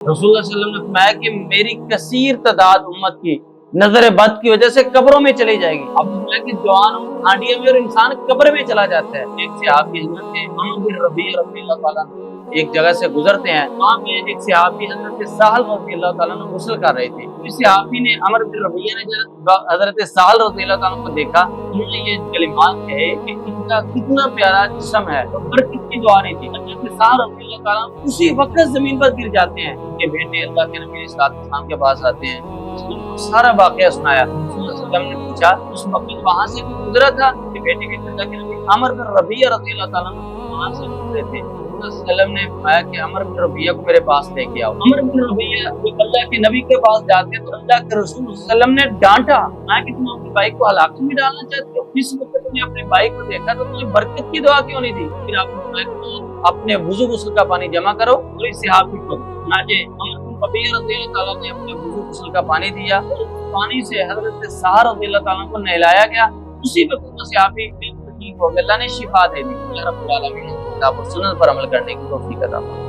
रसूलुल्लाह सल्लल्लाहु अलैहि वसल्लम ने फरमाया कि मेरी कसीर तादाद उम्मत की नजर बद की वजह से कब्रों में चली जाएगी। अब कि जवान हांडिया में और इंसान कब्र में चला जाता है। एक सहाबी हज़रत अमर बिन रबिया रज़ियल्लाहु ताला एक जगह से गुजरते हैं, वहाँ पे एक सहाबी हज़रत साहल रज़ियल्लाहु ताला गुस्ल कर रहे थे। इस सहाबी ने अमर बिन रबिया ने हज़रत साहल रज़ियल्लाहु ताला को देखा, उन्होंने ये कलिमात कहे कि इनका कितना प्यारा जिस्म है, तो बरकत की दुआ नहीं थी। हज़रत साहल रज़ियल्लाहु ताला उसी वक्त जमीन पर गिर जाते हैं। उनके बेटे अल्लाह के नबी सल्लल्लाहु अलैहि वसल्लम के पास आते हैं, सारा वाकया सुनाया। रसूलुल्लाह ने पूछा उस वक्त वहां से गुजरा था कि बेटे के अल्लाह के नबी अमर बिन रबिया रज़ियल्लाहु ताला वहां से गुजरे थे। रसूलुल्लाह ने फरमाया कि अमर बिन रबिया को मेरे पास लेके आओ। अमर बिन रबिया अल्लाह के नबी के पास जाते तो अल्लाह के रसूल सल्लल्लाहु ने डांटा, मैं कि तुम अपनी भाई को हलाकत में डालना चाहते हो? इस वक्त तुमने अपने भाई को देखा तो तुमने बरकत की दुआ क्यों नहीं दी? फिर आपने अपने वुजू गुस्ल का पानी जमा करो और इस सहाबी को नाजे अमर बिन रबिया रज़ियल्लाहु ताला ने अपने वुजू गुस्ल का पानी दिया और पानी से हज़रत साहल रज़ियल्लाहु ताला को नहलाया गया। उसी वक्त वो सहाबी ठीक हो गया, अल्लाह ने शिफा दे दी। अल्लाह रब्बुल आलमीन किताब और सुन्नत पर अमल करने की तौफीक अता फरमाए।